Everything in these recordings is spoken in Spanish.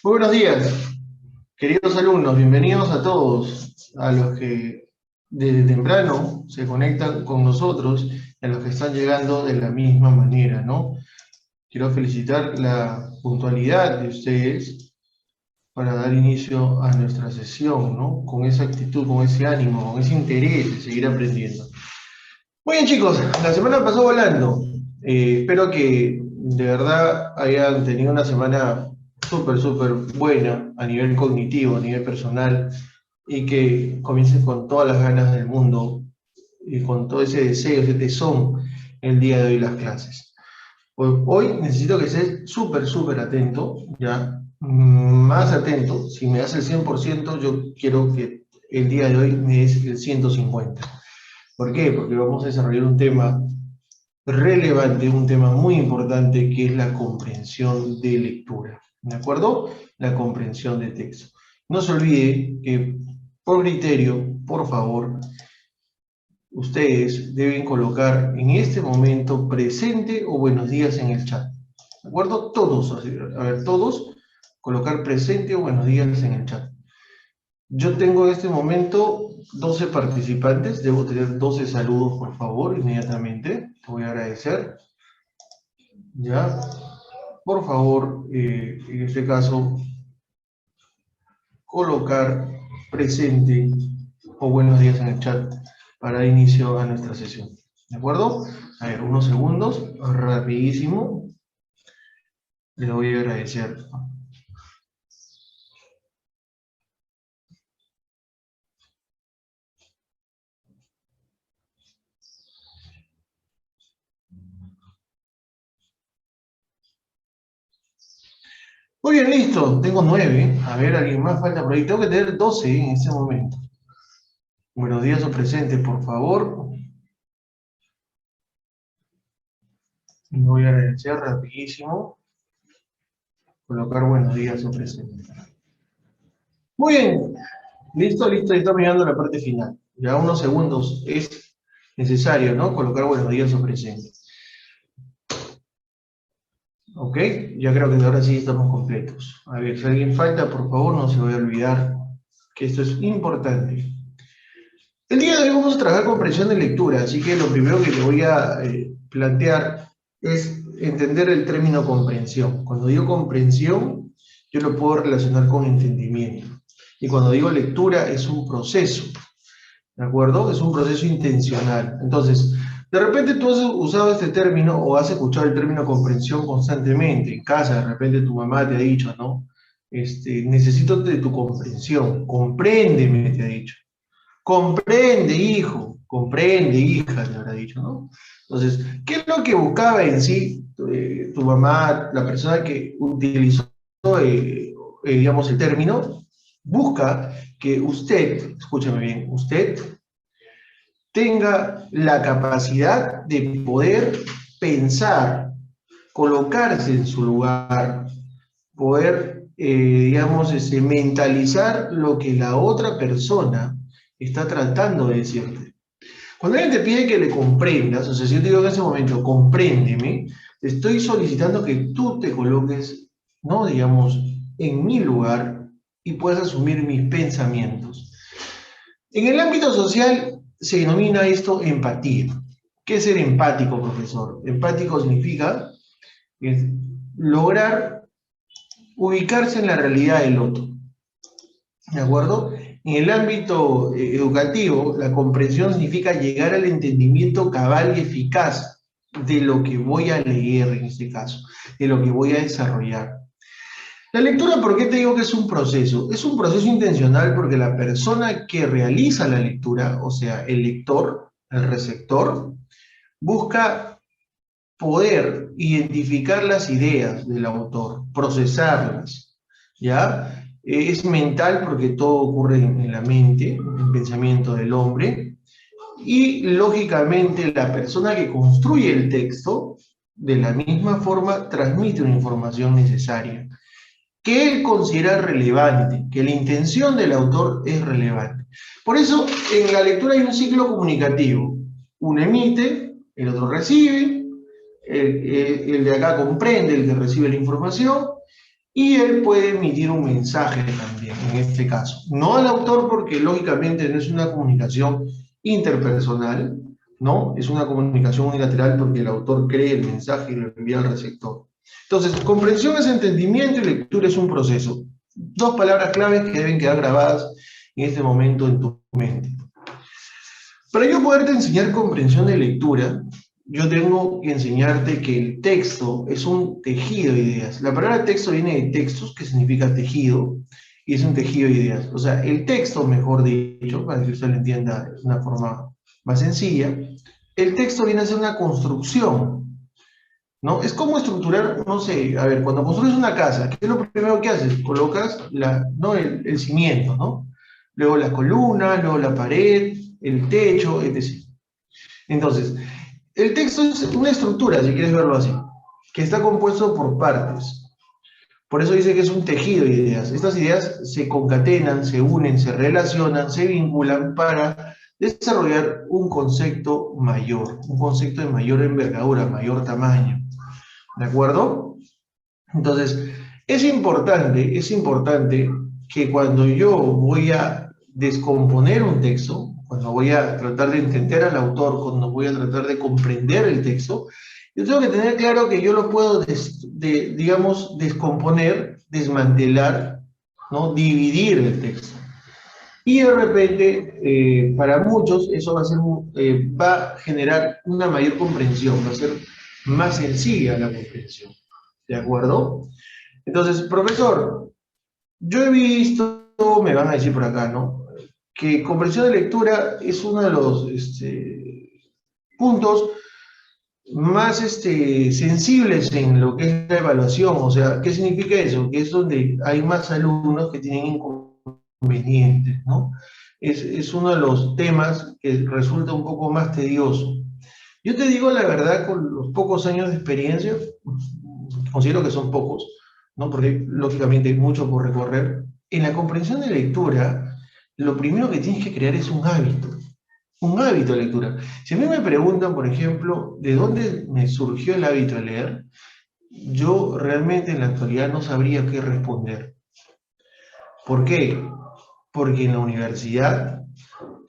Muy buenos días, queridos alumnos, bienvenidos a todos, a los que desde temprano se conectan con nosotros y a los que están llegando de la misma manera, ¿no? Quiero felicitar la puntualidad de ustedes para dar inicio a nuestra sesión, ¿no? Con esa actitud, con ese ánimo, con ese interés de seguir aprendiendo. Muy bien, chicos, la semana pasó volando. Espero que de verdad hayan tenido una semana súper buena a nivel cognitivo, a nivel personal, y que comiencen con todas las ganas del mundo y con todo ese deseo, ese tesón el día de hoy las clases. Hoy necesito que estés súper atento, ¿ya? Más atento. Si me das el 100%, yo quiero que el día de hoy me des el 150. ¿Por qué? Porque vamos a desarrollar un tema relevante, un tema muy importante que es la comprensión de lectura. ¿De acuerdo? La comprensión de texto. No se olvide que, por criterio, por favor, ustedes deben colocar en este momento presente o buenos días en el chat. ¿De acuerdo? Todos, a ver, todos, colocar presente o buenos días en el chat. Yo tengo en este momento 12 participantes, debo tener 12 saludos, por favor, inmediatamente. Te voy a agradecer. ¿Ya? Por favor, en este caso, colocar presente o buenos días en el chat para dar inicio a nuestra sesión. ¿De acuerdo? A ver, unos segundos, rapidísimo. Les voy a agradecer. Muy bien, listo. Tengo 9. A ver, alguien más falta por ahí. Tengo que tener 12 en este momento. Buenos días o presente, por favor. Les voy a agradecer rapidísimo. Colocar buenos días o presente. Muy bien. Listo, estamos llegando a la parte final. Ya unos segundos es necesario, ¿no? Colocar buenos días o presente. ¿Ok? Ya creo que ahora sí estamos completos. A ver, si alguien falta, por favor, no se vaya a olvidar que esto es importante. El día de hoy vamos a trabajar comprensión de lectura, así que lo primero que te voy a plantear es entender el término comprensión. Cuando digo comprensión, yo lo puedo relacionar con entendimiento. Y cuando digo lectura, es un proceso. ¿De acuerdo? Es un proceso intencional. Entonces, de repente tú has usado este término o has escuchado el término comprensión constantemente. En casa, de repente tu mamá te ha dicho, ¿no? Necesito de tu comprensión. Compréndeme, te ha dicho. Comprende, hijo. Comprende, hija, te habrá dicho, ¿no? Entonces, ¿qué es lo que buscaba en sí tu mamá, la persona que utilizó, digamos, el término? Busca que usted, escúchame bien, usted tenga la capacidad de poder pensar, colocarse en su lugar, poder, digamos, mentalizar lo que la otra persona está tratando de decirte. Cuando alguien te pide que le comprendas, o sea, si yo te digo en ese momento, compréndeme, te estoy solicitando que tú te coloques, ¿no? Digamos, en mi lugar y puedas asumir mis pensamientos. En el ámbito social se denomina esto empatía. ¿Qué es ser empático, profesor? Empático significa lograr ubicarse en la realidad del otro. ¿De acuerdo? En el ámbito educativo, la comprensión significa llegar al entendimiento cabal y eficaz de lo que voy a leer en este caso, de lo que voy a desarrollar. La lectura, ¿por qué te digo que es un proceso? Es un proceso intencional porque la persona que realiza la lectura, o sea, el lector, el receptor, busca poder identificar las ideas del autor, procesarlas, ¿ya? Es mental porque todo ocurre en la mente, en el pensamiento del hombre, y lógicamente la persona que construye el texto, de la misma forma, transmite una información necesaria que él considera relevante, que la intención del autor es relevante. Por eso, en la lectura hay un ciclo comunicativo. Uno emite, el otro recibe, el de acá comprende, el que recibe la información, y él puede emitir un mensaje también, en este caso. No al autor porque lógicamente no es una comunicación interpersonal, ¿no? Es una comunicación unilateral porque el autor cree el mensaje y lo envía al receptor. Entonces, comprensión es entendimiento y lectura es un proceso. Dos palabras claves que deben quedar grabadas en este momento en tu mente. Para yo poderte enseñar comprensión de lectura, yo tengo que enseñarte que el texto es un tejido de ideas. La palabra texto viene de textos, que significa tejido, y es un tejido de ideas. O sea, el texto, mejor dicho, para que usted lo entienda de una forma más sencilla, el texto viene a ser una construcción, ¿no? Es como estructurar, no sé, a ver, cuando construyes una casa, ¿qué es lo primero que haces? Colocas ¿no? el cimiento, ¿no? Luego la columna, luego la pared, el techo, etc. Entonces, el texto es una estructura, si quieres verlo así, que está compuesto por partes. Por eso dice que es un tejido de ideas. Estas ideas se concatenan, se unen, se relacionan, se vinculan para desarrollar un concepto mayor, un concepto de mayor envergadura, mayor tamaño. ¿De acuerdo? Entonces, es importante que cuando yo voy a descomponer un texto, cuando voy a tratar de entender al autor, cuando voy a tratar de comprender el texto, yo tengo que tener claro que yo lo puedo, digamos, descomponer, desmantelar, ¿no? Dividir el texto. Y de repente, para muchos, eso va a generar una mayor comprensión, va a ser más sencilla la comprensión. ¿De acuerdo? Entonces, profesor, yo he visto, me van a decir por acá, ¿no? Que comprensión de lectura es uno de los puntos más sensibles en lo que es la evaluación. O sea, ¿qué significa eso? Que es donde hay más alumnos que tienen inconvenientes, ¿no? Es uno de los temas que resulta un poco más tedioso. Yo te digo la verdad, con los pocos años de experiencia, considero que son pocos, ¿no? Porque lógicamente hay mucho por recorrer. En la comprensión de lectura, lo primero que tienes que crear es un hábito de lectura. Si a mí me preguntan, por ejemplo, de dónde me surgió el hábito de leer, yo realmente en la actualidad no sabría qué responder. ¿Por qué? Porque en la universidad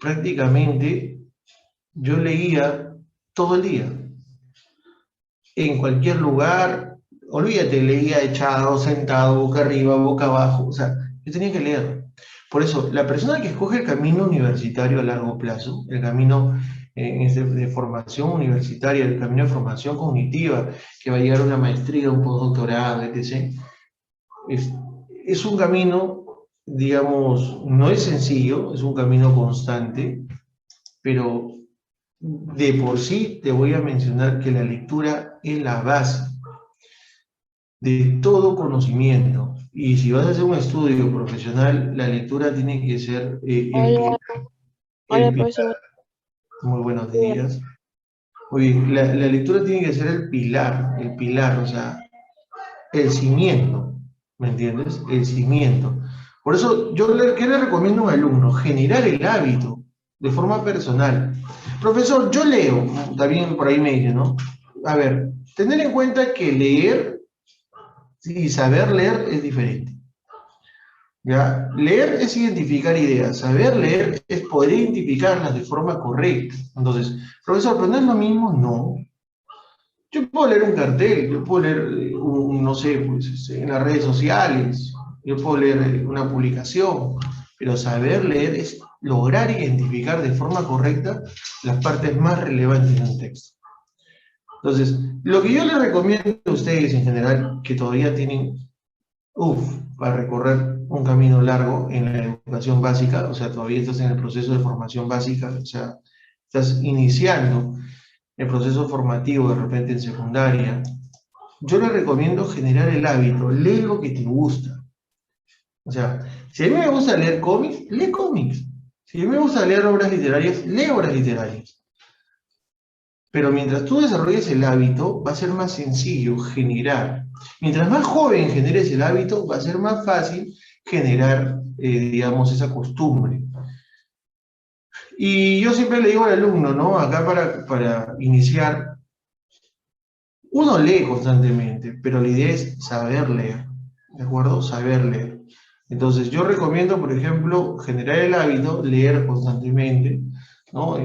prácticamente yo leía todo el día, en cualquier lugar, olvídate, leía echado, sentado, boca arriba, boca abajo, o sea, yo tenía que leer. Por eso, la persona que escoge el camino universitario a largo plazo, el camino de formación universitaria, el camino de formación cognitiva, que va a llegar a una maestría, un postdoctorado, etc., es, es un camino, digamos, no es sencillo, es un camino constante, pero de por sí te voy a mencionar que la lectura es la base de todo conocimiento. Y si vas a hacer un estudio profesional, la lectura tiene que ser Hola, el hola pilar. profesor. Muy buenos días. Muy bien, la lectura tiene que ser el pilar, o sea, el cimiento, ¿me entiendes? El cimiento. Por eso, ¿qué le recomiendo a un alumno? Generar el hábito de forma personal. Profesor, yo leo, también por ahí me dice, ¿no? A ver, tener en cuenta que leer y saber leer es diferente. ¿Ya? Leer es identificar ideas, saber leer es poder identificarlas de forma correcta. Entonces, profesor, ¿pero no es lo mismo? No. Yo puedo leer un cartel, yo puedo leer, no sé, pues, en las redes sociales, yo puedo leer una publicación, pero saber leer es lograr identificar de forma correcta las partes más relevantes de un texto. Entonces, lo que yo les recomiendo a ustedes en general, que todavía tienen, para recorrer un camino largo en la educación básica, o sea, todavía estás en el proceso de formación básica, o sea, estás iniciando el proceso formativo de repente en secundaria, yo le recomiendo generar el hábito, lee lo que te gusta. O sea, si a mí me gusta leer cómics, lee cómics. Si a mí me gusta leer obras literarias, lee obras literarias. Pero mientras tú desarrolles el hábito, va a ser más sencillo generar. Mientras más joven generes el hábito, va a ser más fácil generar, digamos, esa costumbre. Y yo siempre le digo al alumno, ¿no? Acá para iniciar, uno lee constantemente, pero la idea es saber leer. ¿de acuerdo? Saber leer. Entonces, yo recomiendo, por ejemplo, generar el hábito, leer constantemente, ¿no?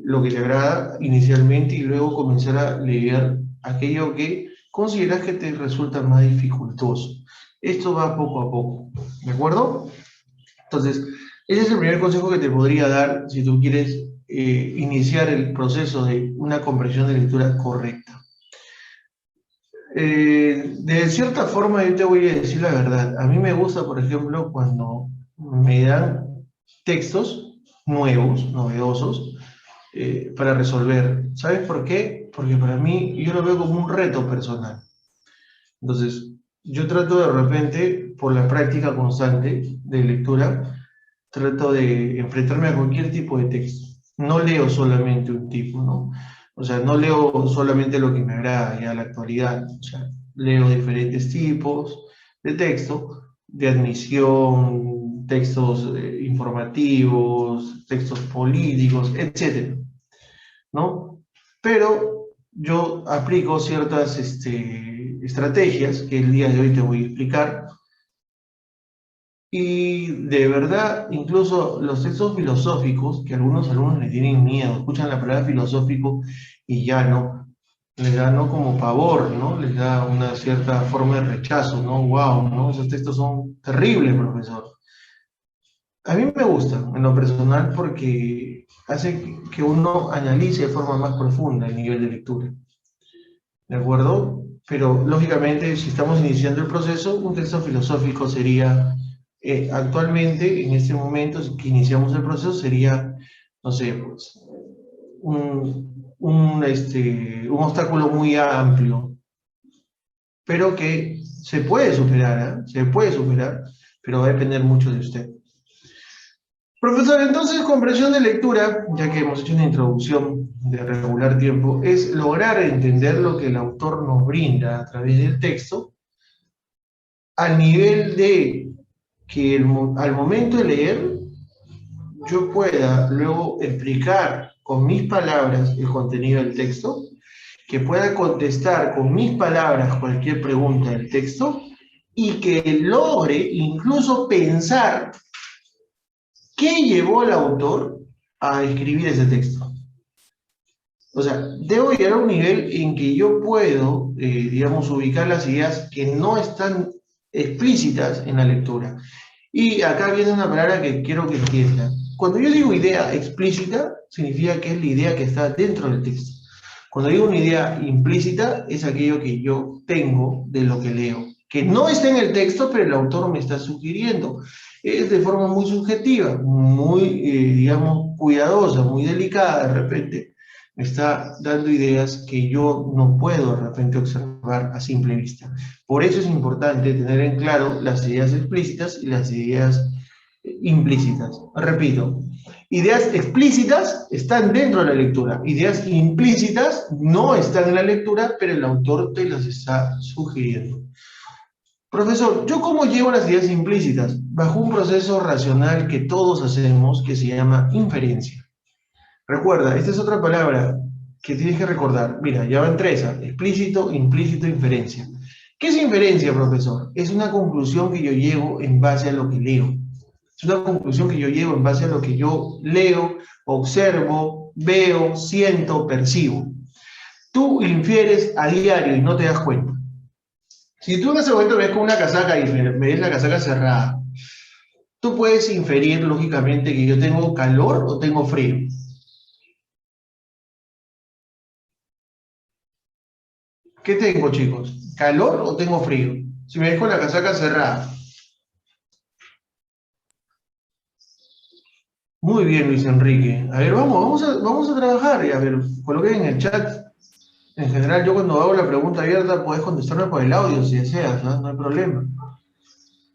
Lo que te agrada inicialmente y luego comenzar a leer aquello que consideras que te resulta más dificultoso. Esto va poco a poco, ¿de acuerdo? Entonces, ese es el primer consejo que te podría dar si tú quieres iniciar el proceso de una comprensión de lectura correcta. De cierta forma, yo te voy a decir la verdad. A mí me gusta, por ejemplo, cuando me dan textos nuevos, novedosos, para resolver. ¿Sabes por qué? Porque para mí yo lo veo como un reto personal. Entonces, yo trato de repente, por la práctica constante de lectura, trato de enfrentarme a cualquier tipo de texto. No leo solamente un tipo, ¿no? O sea, no leo solamente lo que me agrada ya a la actualidad. O sea, leo diferentes tipos de texto, de admisión, textos informativos, textos políticos, etcétera, ¿no? Pero yo aplico ciertas estrategias que el día de hoy te voy a explicar. Y de verdad, incluso los textos filosóficos, que algunos alumnos le tienen miedo, escuchan la palabra filosófico y ya no, les da no como pavor, ¿no? Les da una cierta forma de rechazo, ¿no? Wow, ¿no? Esos textos son terribles, profesor. A mí me gustan, en lo personal, porque hace que uno analice de forma más profunda el nivel de lectura, ¿de acuerdo? Pero, lógicamente, si estamos iniciando el proceso, un texto filosófico sería, actualmente, en este momento, si que iniciamos el proceso, sería, no sé, pues, un obstáculo muy amplio, pero que se puede superar, ¿eh? Se puede superar, pero va a depender mucho de usted. Profesor, entonces, comprensión de lectura, ya que hemos hecho una introducción de regular tiempo, es lograr entender lo que el autor nos brinda a través del texto, al nivel de que al momento de leer yo pueda luego explicar con mis palabras el contenido del texto, que pueda contestar con mis palabras cualquier pregunta del texto y que logre incluso pensar qué llevó al autor a escribir ese texto. O sea, debo llegar a un nivel en que yo puedo, digamos, ubicar las ideas que no están explícitas en la lectura. Y acá viene una palabra que quiero que entiendan. Cuando yo digo idea explícita, significa que es la idea que está dentro del texto. Cuando digo una idea implícita, es aquello que yo tengo de lo que leo, que no está en el texto, pero el autor me está sugiriendo. Es de forma muy subjetiva, muy, digamos, cuidadosa, muy delicada de repente. Me está dando ideas que yo no puedo de repente observar a simple vista. Por eso es importante tener en claro las ideas explícitas y las ideas implícitas. Repito, ideas explícitas están dentro de la lectura, ideas implícitas no están en la lectura, pero el autor te las está sugiriendo. Profesor, ¿yo cómo llevo las ideas implícitas? Bajo un proceso racional que todos hacemos que se llama inferencia. Recuerda, esta es otra palabra que tienes que recordar. Mira, ya van tres: explícito, implícito, inferencia. ¿Qué es inferencia, profesor? Es una conclusión que yo llevo en base a lo que leo. Es una conclusión que yo llevo en base a lo que yo leo, observo, veo, siento, percibo. Tú infieres a diario y no te das cuenta. Si tú en ese momento ves con una casaca y me ves la casaca cerrada, tú puedes inferir lógicamente que yo tengo calor o tengo frío. ¿Qué tengo, chicos? ¿Calor o tengo frío? Si me ves con la casaca cerrada. Muy bien, Luis Enrique. A ver, vamos a trabajar. A ver, coloquen en el chat. En general, yo cuando hago la pregunta abierta, puedes contestarme por el audio si deseas, ¿no? No hay problema.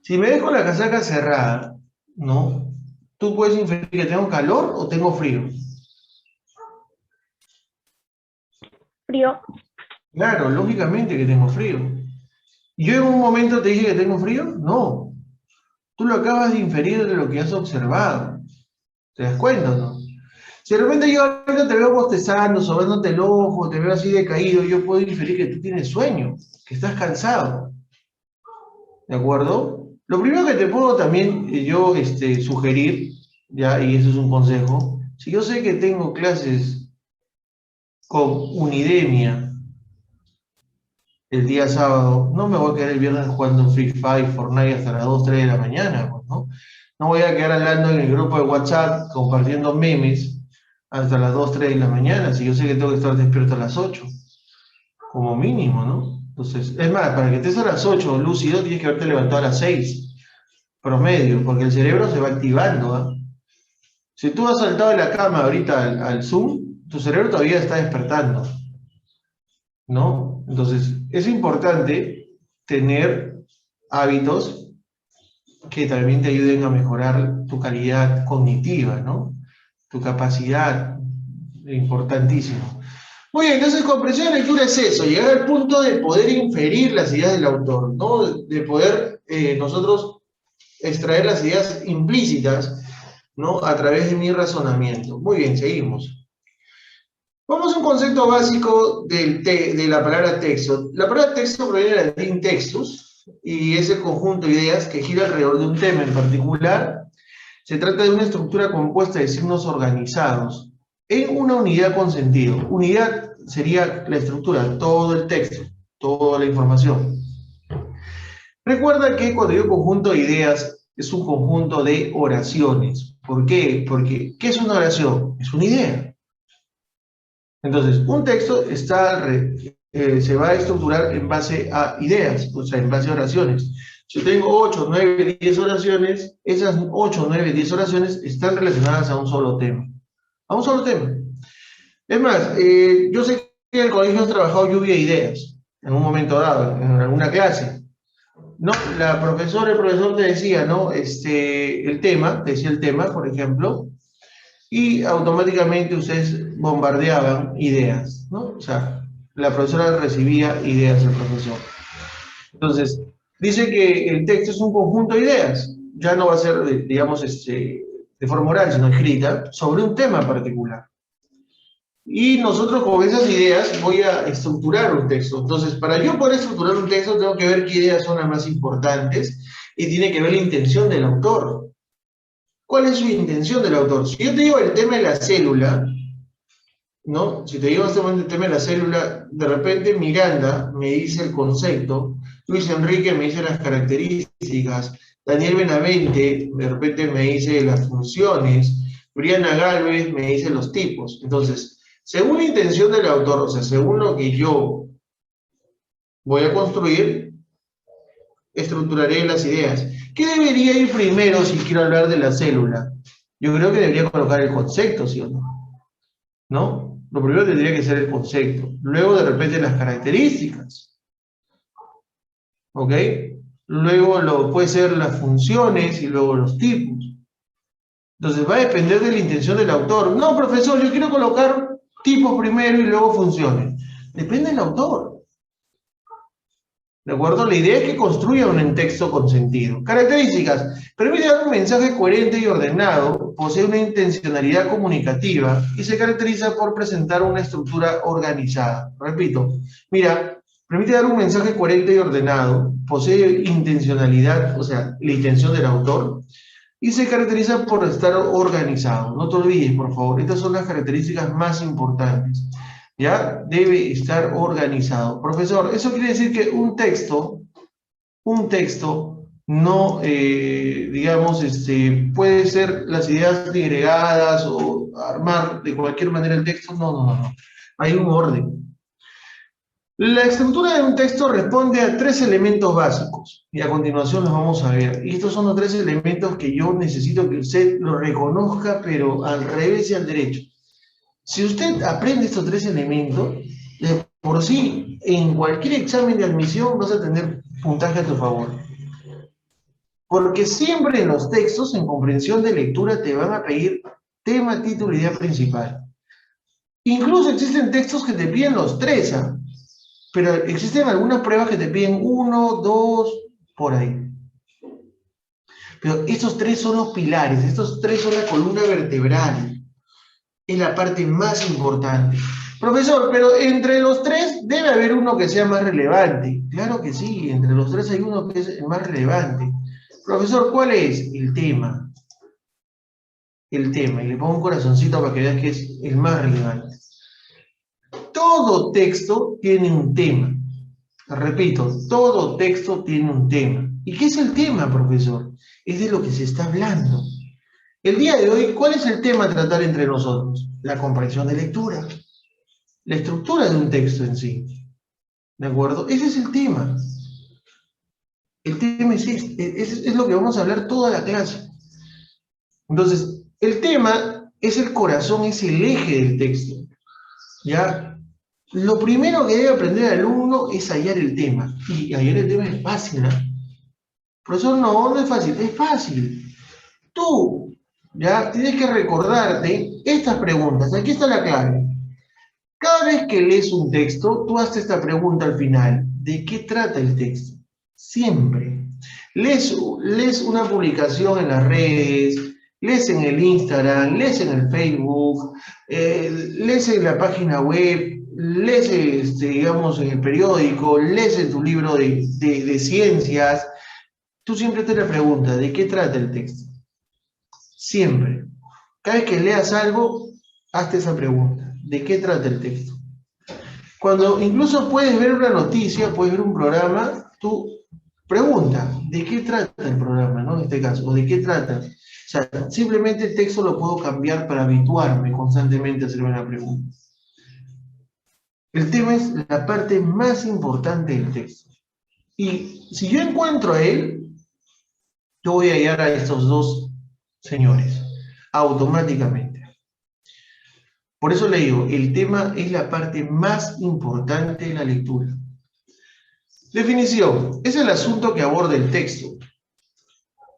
Si me ves con la casaca cerrada, ¿no? Tú puedes inferir que tengo calor o tengo frío. Frío. Claro, lógicamente que tengo frío. ¿Yo en un momento te dije que tengo frío? No. Tú lo acabas de inferir de lo que has observado. ¿Te das cuenta o no? Si de repente yo ahorita te veo bostezando, sobándote el ojo, te veo así decaído, yo puedo inferir que tú tienes sueño, que estás cansado. ¿de acuerdo? Lo primero que te puedo también yo sugerir, ya, y eso es un consejo, si yo sé que tengo clases con Unidemia el día sábado, no me voy a quedar el viernes jugando Free Fire, Fortnite hasta las 2, 3 de la mañana, pues, ¿no? No voy a quedar hablando en el grupo de WhatsApp, compartiendo memes hasta las 2, 3 de la mañana, si yo sé que tengo que estar despierto a las 8, como mínimo, ¿no? Entonces, es más, para que estés a las 8 lúcido, tienes que haberte levantado a las 6, promedio, porque el cerebro se va activando, ¿ah? Si tú has saltado de la cama ahorita al Zoom, tu cerebro todavía está despertando, ¿no? Entonces, es importante tener hábitos que también te ayuden a mejorar tu calidad cognitiva, ¿no? Tu capacidad, importantísimo. Muy bien, entonces comprensión de lectura es eso, llegar al punto de poder inferir las ideas del autor, ¿no? De poder nosotros extraer las ideas implícitas, ¿no? A través de mi razonamiento. Muy bien, seguimos. Vamos a un concepto básico de la palabra texto. La palabra texto proviene del latín textus y es el conjunto de ideas que gira alrededor de un tema en particular. Se trata de una estructura compuesta de signos organizados en una unidad con sentido. Unidad sería la estructura, todo el texto, toda la información. Recuerda que cuando digo conjunto de ideas es un conjunto de oraciones. ¿Por qué? Porque ¿qué es una oración? Es una idea. Entonces, un texto se va a estructurar en base a ideas, o sea, en base a oraciones. Si yo tengo 8, 9, 10 oraciones, esas 8, 9, 10 oraciones están relacionadas a un solo tema. A un solo tema. Es más, yo sé que en el colegio has trabajado lluvia de ideas, en un momento dado, en alguna clase. No, la profesora, el profesor te decía, ¿no? El tema, te decía el tema, por ejemplo, y automáticamente ustedes bombardeaban ideas, ¿no? O sea, la profesora recibía ideas del profesor. Entonces, dice que el texto es un conjunto de ideas, ya no va a ser, digamos, de forma oral, sino escrita, sobre un tema particular. Y nosotros con esas ideas voy a estructurar un texto. Entonces, para yo poder estructurar un texto, tengo que ver qué ideas son las más importantes y tiene que ver la intención del autor. ¿Cuál es su intención del autor? Si yo te digo el tema de la célula, ¿no? Si te digo el tema de la célula, de repente Miranda me dice el concepto, Luis Enrique me dice las características, Daniel Benavente de repente me dice las funciones, Briana Galvez me dice los tipos. Entonces, según la intención del autor, o sea, según lo que yo voy a construir, estructuraré las ideas. ¿Qué debería ir primero si quiero hablar de la célula? Yo creo que debería colocar el concepto, ¿sí o no? ¿No? Lo primero tendría que ser el concepto. Luego, de repente, las características. ¿Ok? Luego puede ser las funciones y luego los tipos. Entonces, va a depender de la intención del autor. No, profesor, yo quiero colocar tipos primero y luego funciones. Depende del autor. ¿De acuerdo? La idea es que construya un texto con sentido. Características. Permite dar un mensaje coherente y ordenado, posee una intencionalidad comunicativa y se caracteriza por presentar una estructura organizada. Repito, mira, permite dar un mensaje coherente y ordenado, posee intencionalidad, o sea, la intención del autor, y se caracteriza por estar organizado. No te olvides, por favor, estas son las características más importantes. ¿Ya? Debe estar organizado. Profesor, eso quiere decir que un texto no, digamos, puede ser las ideas digregadas o armar de cualquier manera el texto. No, no, no, no. Hay un orden. La estructura de un texto responde a 3 elementos básicos y a continuación los vamos a ver. Y estos son los 3 elementos que yo necesito que usted lo reconozca, pero al revés y al derecho. Si usted aprende estos 3 elementos, de por sí, en cualquier examen de admisión vas a tener puntaje a tu favor. Porque siempre en los textos, en comprensión de lectura, te van a pedir tema, título y idea principal. Incluso existen textos que te piden los 3, ¿ah? Pero existen algunas pruebas que te piden 1, 2, por ahí. Pero estos 3 son los pilares, estos 3 son la columna vertebral. Es la parte más importante. Profesor, pero entre los tres debe haber uno que sea más relevante. Claro que sí, entre los tres hay uno que es el más relevante. Profesor, ¿cuál es? El tema. El tema. Y le pongo un corazoncito para que veas que es el más relevante. Todo texto tiene un tema. Repito, todo texto tiene un tema. ¿Y qué es el tema, profesor? Es de lo que se está hablando. El día de hoy, ¿cuál es el tema a tratar entre nosotros? La comprensión de lectura. La estructura de un texto en sí. ¿De acuerdo? Ese es el tema. El tema es este, es lo que vamos a hablar toda la clase. Entonces, el tema es el corazón, es el eje del texto. ¿Ya? Lo primero que debe aprender el alumno es hallar el tema. Y hallar el tema es fácil, ¿no? Profesor, no es fácil, es fácil. Tú, ya, tienes que recordarte estas preguntas. Aquí está la clave. Cada vez que lees un texto, tú haces esta pregunta al final. ¿De qué trata el texto? Siempre. Lees una publicación en las redes, lees en el Instagram, lees en el Facebook, lees en la página web, lees, digamos, en el periódico, lees en tu libro de ciencias. Tú siempre te la preguntas, ¿de qué trata el texto? Siempre. Cada vez que leas algo, hazte esa pregunta. ¿De qué trata el texto? Cuando incluso puedes ver una noticia, puedes ver un programa, tú pregunta, ¿de qué trata el programa, no? En este caso, ¿o de qué trata? O sea, simplemente el texto lo puedo cambiar para habituarme constantemente a hacerme una pregunta. El tema es la parte más importante del texto. Y si yo encuentro a él, yo voy a hallar a estos dos señores, automáticamente. Por eso le digo, el tema es la parte más importante de la lectura. Definición, es el asunto que aborda el texto.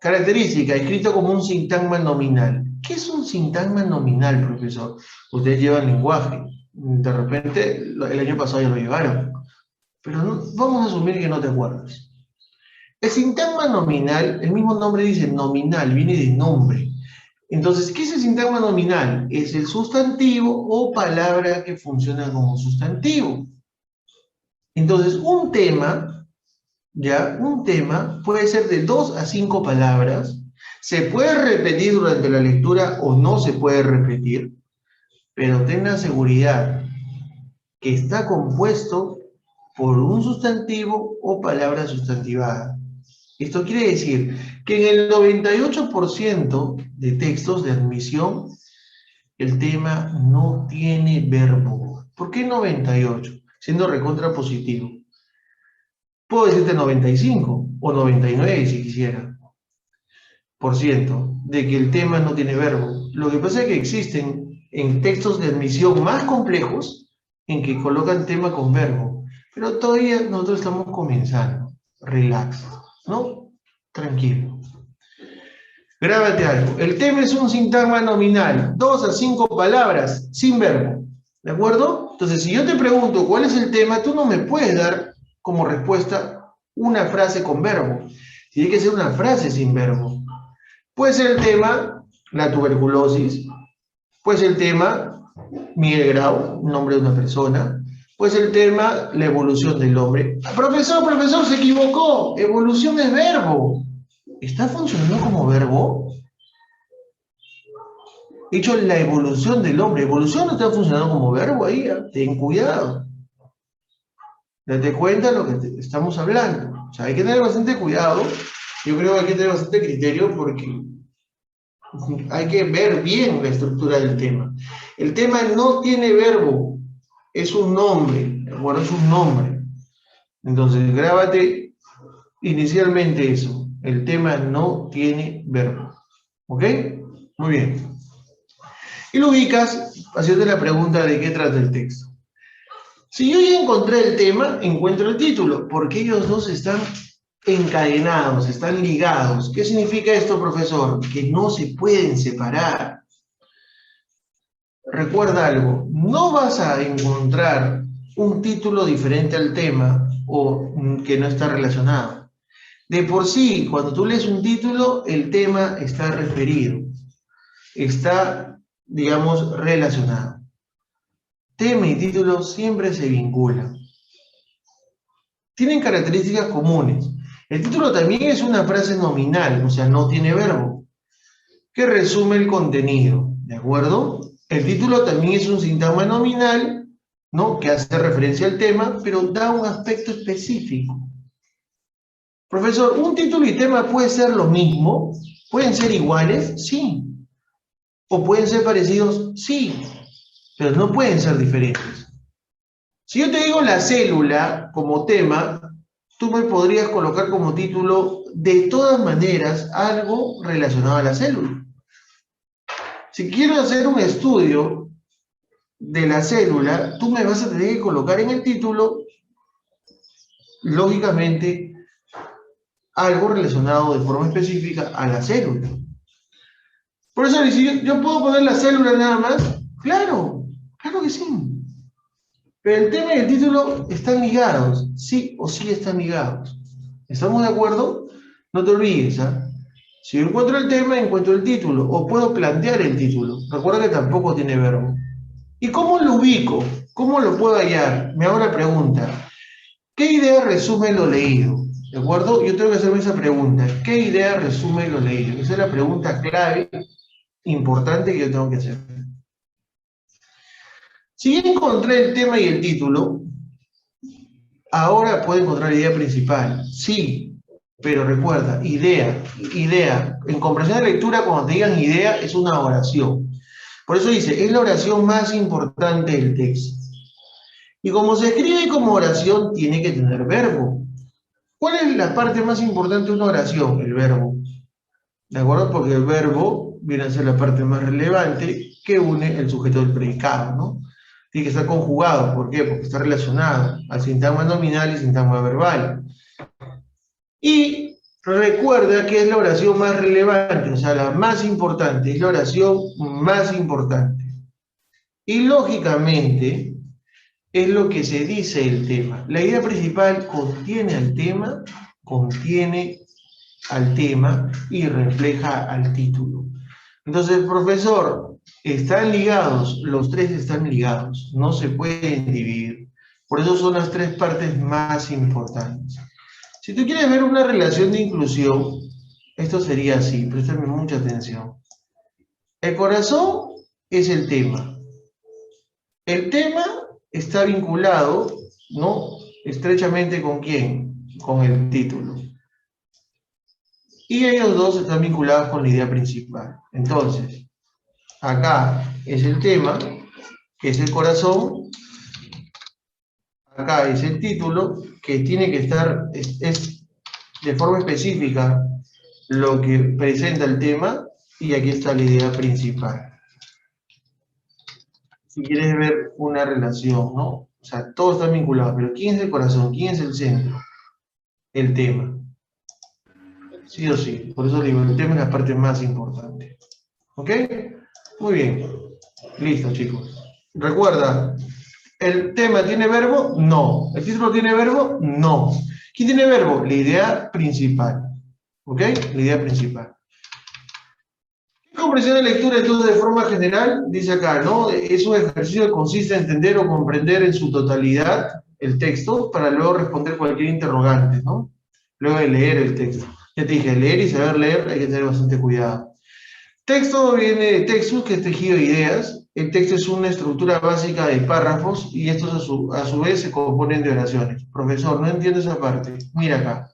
Característica, escrito como un sintagma nominal. ¿Qué es un sintagma nominal, profesor? Ustedes llevan lenguaje. De repente, el año pasado ya lo llevaron. Pero no, vamos a asumir que no te acuerdas. El sintagma nominal, el mismo nombre dice nominal, viene de nombre. Entonces, ¿qué es el sintagma nominal? Es el sustantivo o palabra que funciona como sustantivo. Entonces, un tema, ¿ya? Un tema puede ser de 2 a 5 palabras, se puede repetir durante la lectura o no se puede repetir, pero ten la seguridad que está compuesto por un sustantivo o palabra sustantivada. Esto quiere decir que en el 98% de textos de admisión, el tema no tiene verbo. ¿Por qué 98? Siendo recontra positivo. Puedo decirte 95 o 99 si quisiera, por ciento, de que el tema no tiene verbo. Lo que pasa es que existen en textos de admisión más complejos en que colocan tema con verbo, pero todavía nosotros estamos comenzando. Relax, ¿no? Tranquilo. Grábate algo. El tema es un sintagma nominal, 2 a 5 palabras, sin verbo. ¿De acuerdo? Entonces, si yo te pregunto cuál es el tema, tú no me puedes dar como respuesta una frase con verbo. Tiene que ser una frase sin verbo. Puede ser el tema, la tuberculosis. Puede ser el tema, Miguel Grau, nombre de una persona. Puede ser el tema, la evolución del hombre. Profesor, se equivocó. Evolución es verbo. ¿Está funcionando como verbo? He dicho la evolución del hombre. ¿Evolución no está funcionando como verbo ahí? Ten cuidado. Date cuenta de lo que estamos hablando. O sea, hay que tener bastante cuidado. Yo creo que hay que tener bastante criterio porque hay que ver bien la estructura del tema. El tema no tiene verbo. Es un nombre. Bueno, es un nombre. Entonces, grábate inicialmente eso. El tema no tiene verbo. ¿Ok? Muy bien. Y lo ubicas haciendo la pregunta de qué trata el texto. Si yo ya encontré el tema, encuentro el título, porque ellos dos están encadenados, están ligados. ¿Qué significa esto, profesor? Que no se pueden separar. Recuerda algo, no vas a encontrar un título diferente al tema o que no está relacionado. De por sí, cuando tú lees un título, el tema está referido, está, digamos, relacionado. tema y título siempre se vinculan. Tienen características comunes. El título también es una frase nominal, o sea, no tiene verbo, que resume el contenido, ¿de acuerdo? El título también es un sintagma nominal, ¿no? Que hace referencia al tema, pero da un aspecto específico. Profesor, ¿un título y tema puede ser lo mismo? ¿Pueden ser iguales? Sí. ¿O pueden ser parecidos? Sí. Pero no pueden ser diferentes. Si yo te digo la célula como tema, tú me podrías colocar como título, de todas maneras, algo relacionado a la célula. Si quiero hacer un estudio de la célula, tú me vas a tener que colocar en el título, lógicamente, algo relacionado de forma específica a la célula. Por eso, si yo puedo poner la célula nada más, claro, claro que sí. Pero el tema y el título están ligados, sí o sí están ligados. ¿Estamos de acuerdo? No te olvides, ¿eh? Si yo encuentro el tema, encuentro el título, o puedo plantear el título. Recuerda que tampoco tiene verbo. ¿Y cómo lo ubico? ¿Cómo lo puedo hallar? Me hago la pregunta, ¿qué idea resume lo leído? ¿De acuerdo? Yo tengo que hacerme esa pregunta, ¿qué idea resume lo leído? Esa es la pregunta clave, importante que yo tengo que hacer. Si ya encontré el tema y el título, ahora puedo encontrar la idea principal. Sí, pero recuerda, idea. En comprensión de lectura, cuando te digan idea, es una oración. Por eso dice, es la oración más importante del texto. Y como se escribe como oración, tiene que tener verbo. ¿Cuál es la parte más importante de una oración? El verbo. ¿De acuerdo? Porque el verbo viene a ser la parte más relevante que une el sujeto del predicado, ¿no? Tiene que estar conjugado. ¿Por qué? Porque está relacionado al sintagma nominal y sintagma verbal. Y recuerda que es la oración más relevante, o sea, la más importante, es la oración más importante. Y lógicamente, es lo que se dice el tema. La idea principal contiene al tema y refleja al título. Entonces, profesor, están ligados, los tres están ligados, no se pueden dividir. Por eso son las tres partes más importantes. Si tú quieres ver una relación de inclusión, esto sería así, préstame mucha atención. El corazón es el tema. El tema está vinculado, ¿no? Estrechamente ¿con quién? Con el título. Y ellos dos están vinculados con la idea principal. Entonces, acá es el tema, que es el corazón. Acá es el título, que tiene que estar, es de forma específica lo que presenta el tema, y aquí está la idea principal. Si quieres ver una relación, ¿no? O sea, todos están vinculados, pero ¿quién es el corazón? ¿Quién es el centro? El tema. Sí o sí, por eso digo, el tema es la parte más importante. ¿Ok? Muy bien. Listo, chicos. Recuerda, ¿el tema tiene verbo? No. ¿El título tiene verbo? No. ¿Quién tiene verbo? La idea principal. ¿Ok? La idea principal. ¿Qué comprensión de lectura entonces de forma general? Dice acá, ¿no? Es un ejercicio que consiste en entender o comprender en su totalidad el texto para luego responder cualquier interrogante, ¿no? Luego de leer el texto. Ya te dije, leer y saber leer hay que tener bastante cuidado. Texto viene de textus, que es tejido de ideas. El texto es una estructura básica de párrafos y estos a su vez se componen de oraciones. Profesor, no entiendo esa parte. Mira acá.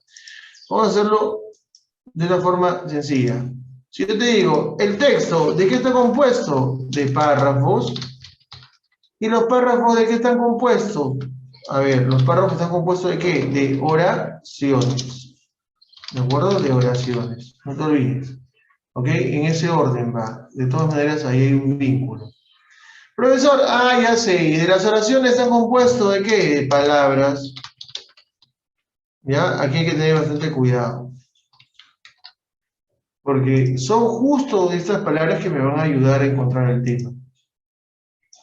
Vamos a hacerlo de una forma sencilla. Si yo te digo, el texto, ¿de qué está compuesto? De párrafos. ¿Y los párrafos de qué están compuestos? A ver, los párrafos están compuestos ¿de qué? De oraciones. ¿De acuerdo? De oraciones. No te olvides. ¿Ok? En ese orden va. De todas maneras, ahí hay un vínculo. Profesor, ya sé. ¿Y de las oraciones están compuestos de qué? De palabras. ¿Ya? Aquí hay que tener bastante cuidado. Porque son justo estas palabras que me van a ayudar a encontrar el tema.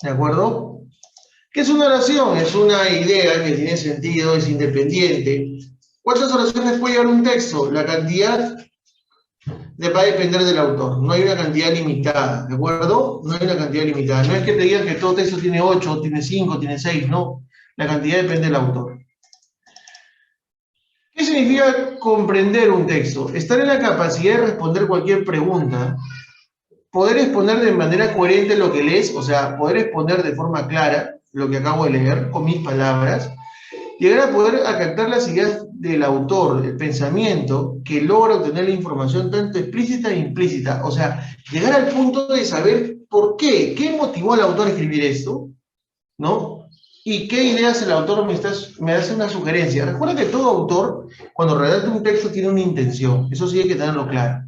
¿De acuerdo? ¿Qué es una oración? Es una idea que tiene sentido, es independiente. ¿Cuántas oraciones puede llevar un texto? La cantidad va a depender del autor. No hay una cantidad limitada, ¿de acuerdo? No hay una cantidad limitada. No es que te digan que todo texto tiene 8, tiene 5, tiene 6, no. La cantidad depende del autor. ¿Qué significa comprender un texto? Estar en la capacidad de responder cualquier pregunta, poder exponer de manera coherente lo que lees, o sea, poder exponer de forma clara lo que acabo de leer con mis palabras, llegar a poder captar las ideas del autor, el pensamiento, que logra obtener la información tanto explícita e implícita, o sea, llegar al punto de saber por qué motivó al autor a escribir esto, ¿no? Y qué ideas el autor me hace una sugerencia. Recuerda que todo autor, cuando redacta un texto, tiene una intención, eso sí hay que tenerlo claro.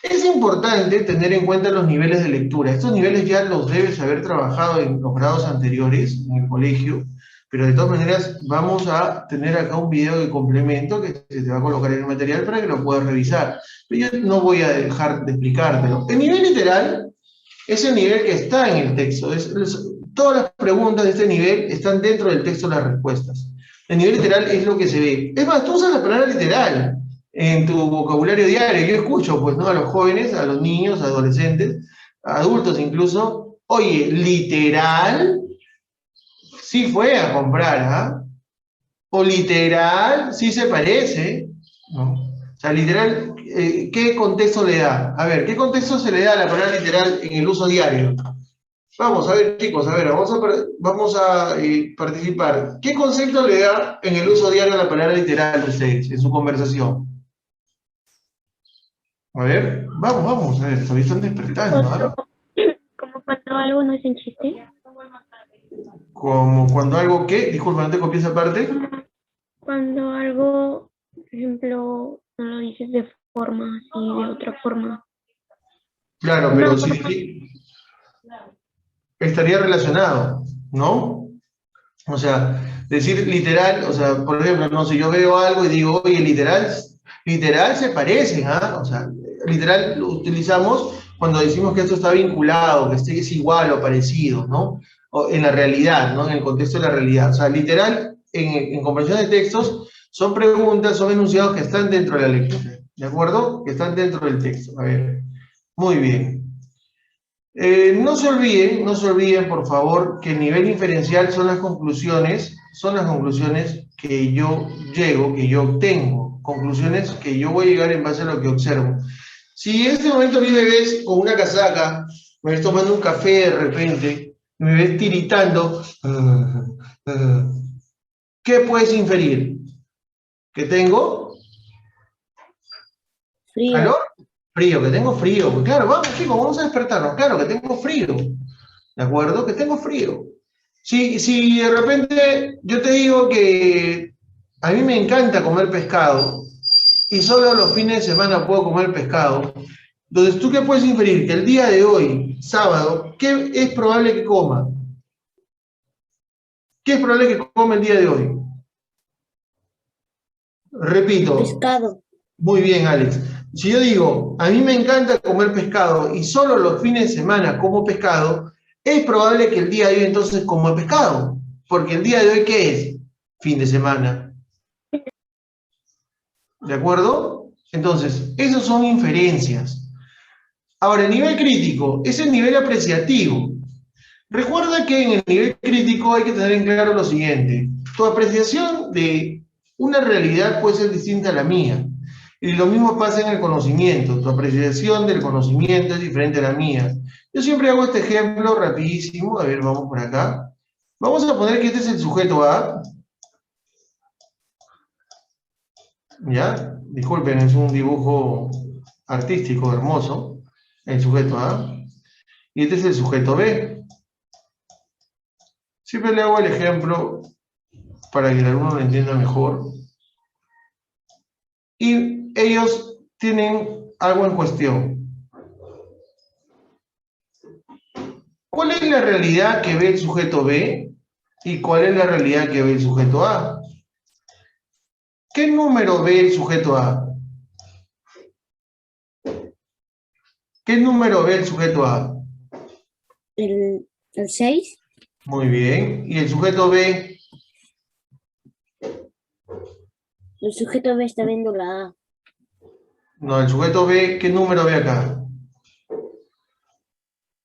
Es importante tener en cuenta los niveles de lectura. Estos niveles ya los debes haber trabajado en los grados anteriores, en el colegio, pero de todas maneras vamos a tener acá un video de complemento que se te va a colocar en el material para que lo puedas revisar. Pero yo no voy a dejar de explicártelo. El nivel literal es el nivel que está en el texto. Todas las preguntas de este nivel están dentro del texto las respuestas. El nivel literal es lo que se ve. Es más, tú usas la palabra literal en tu vocabulario diario. Yo escucho, pues, ¿no? A los jóvenes, a los niños, a adolescentes, a adultos incluso. Oye, literal, sí fue a comprar, ¿ah? O literal, sí se parece, ¿no? O sea, literal, ¿qué contexto le da? A ver, ¿qué contexto se le da a la palabra literal en el uso diario? Vamos a ver, chicos, a ver, vamos a participar. ¿Qué concepto le da en el uso diario a la palabra literal de ustedes, en su conversación? A ver, vamos, a ver, todavía están despertando, ¿ah? Como cuando algo no es un chiste. Como cuando algo, ¿qué? Disculpa, no te copié esa parte. Cuando algo, por ejemplo, no lo dices de forma así, de otra forma. Claro, Una pero forma, estaría relacionado, ¿no? O sea, decir literal, o sea, por ejemplo, no sé, yo veo algo y digo, oye, literal se parecen, ¿ah? O sea, literal lo utilizamos cuando decimos que esto está vinculado, que es igual o parecido, ¿no? O en la realidad, ¿no? En el contexto de la realidad. O sea, literal, en conversión de textos, son preguntas, son enunciados que están dentro de la lectura, ¿de acuerdo? Que están dentro del texto. A ver, muy bien. No se olviden, por favor, que el nivel inferencial son las conclusiones que yo llego, que yo obtengo, conclusiones que yo voy a llegar en base a lo que observo. Si en este momento a mí me ves con una casaca, me ves tomando un café de repente, me ves tiritando, ¿qué puedes inferir? ¿Que tengo frío. calor? Frío, que tengo frío. Pues claro, vamos chicos, vamos a despertarnos. Claro, que tengo frío. ¿De acuerdo? Que tengo frío. Si de repente yo te digo que a mí me encanta comer pescado y solo los fines de semana puedo comer pescado, entonces ¿tú qué puedes inferir? Que el día de hoy, sábado, ¿qué es probable que coma? ¿Qué es probable que coma el día de hoy? Repito, Pescado. muy bien, Alex. Si yo digo, a mí me encanta comer pescado y solo los fines de semana como pescado, es probable que el día de hoy entonces coma pescado. Porque el día de hoy, ¿qué es? Fin de semana. ¿De acuerdo? Entonces, esas son inferencias. Ahora, el nivel crítico es el nivel apreciativo. Recuerda que en el nivel crítico hay que tener en claro lo siguiente. Tu apreciación de una realidad puede ser distinta a la mía. Y lo mismo pasa en el conocimiento. Tu apreciación del conocimiento es diferente a la mía. Yo siempre hago este ejemplo rapidísimo. A ver, vamos por acá. Vamos a poner que este es el sujeto A. ¿Ya? Disculpen, es un dibujo artístico hermoso. El sujeto A. Y este es el sujeto B. Siempre le hago el ejemplo para que el alumno lo entienda mejor. Y ellos tienen algo en cuestión. ¿Cuál es la realidad que ve el sujeto B y cuál es la realidad que ve el sujeto A? ¿Qué número ve el sujeto A? ¿Qué número ve el sujeto A? El 6. Muy bien. ¿Y el sujeto B? El sujeto B está viendo la A. No, el sujeto B, ¿qué número ve acá?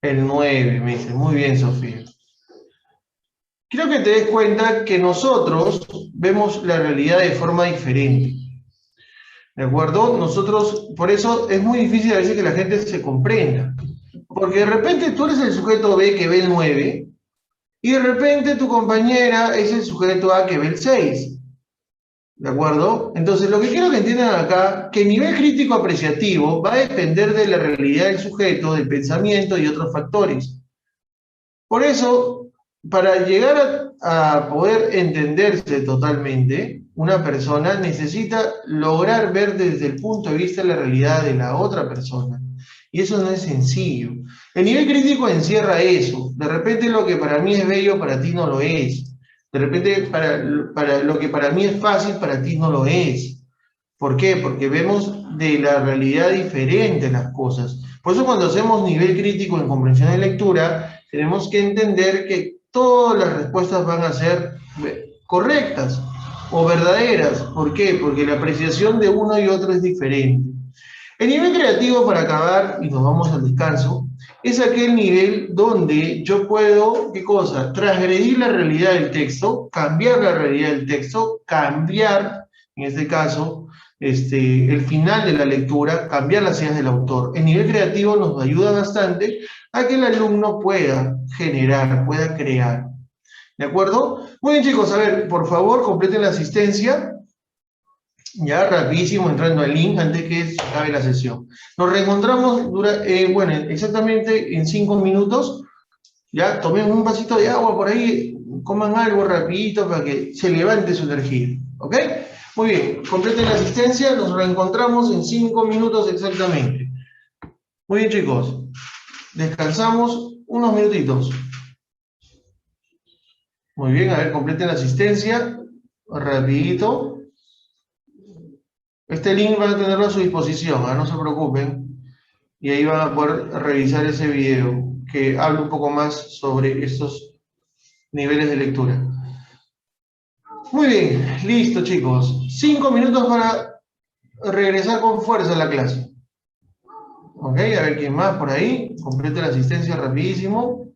El 9, me dice. Muy bien, Sofía. Quiero que te des cuenta que nosotros vemos la realidad de forma diferente. ¿De acuerdo? Nosotros, por eso es muy difícil a veces que la gente se comprenda. Porque de repente tú eres el sujeto B que ve el 9 y de repente tu compañera es el sujeto A que ve el 6. ¿De acuerdo? Entonces, lo que quiero que entiendan acá, que el nivel crítico apreciativo va a depender de la realidad del sujeto, del pensamiento y otros factores. Por eso, para llegar a poder entenderse totalmente, una persona necesita lograr ver desde el punto de vista de la realidad de la otra persona. Y eso no es sencillo. El nivel crítico encierra eso. De repente lo que para mí es bello, para ti no lo es. De repente para lo que para mí es fácil, para ti no lo es. ¿Por qué? Porque vemos de la realidad diferente las cosas. Por eso cuando hacemos nivel crítico en comprensión de lectura, tenemos que entender que todas las respuestas van a ser correctas o verdaderas. ¿Por qué? Porque la apreciación de uno y otro es diferente. El nivel creativo, para acabar, y nos vamos al descanso, es aquel nivel donde yo puedo, ¿qué cosa? Transgredir la realidad del texto, cambiar la realidad del texto, cambiar, en este caso, el final de la lectura, cambiar las ideas del autor. El nivel creativo nos ayuda bastante a que el alumno pueda generar, pueda crear. ¿De acuerdo? Muy bien, chicos, a ver, por favor, completen la asistencia. Ya rapidísimo entrando al link antes que acabe la sesión. Nos reencontramos, bueno, exactamente en 5 minutos. Ya tomemos un vasito de agua por ahí, coman algo rapidito para que se levante su energía. ¿Ok? Muy bien, completen la asistencia, nos reencontramos en 5 minutos exactamente. Muy bien, chicos. Descansamos unos minutitos. Muy bien, a ver, completen la asistencia. Rapidito. Este link van a tenerlo a su disposición, no se preocupen. Y ahí van a poder revisar ese video que habla un poco más sobre estos niveles de lectura. Muy bien, listo chicos. 5 minutos para regresar con fuerza a la clase. Ok, a ver quién más por ahí. Complete la asistencia rapidísimo.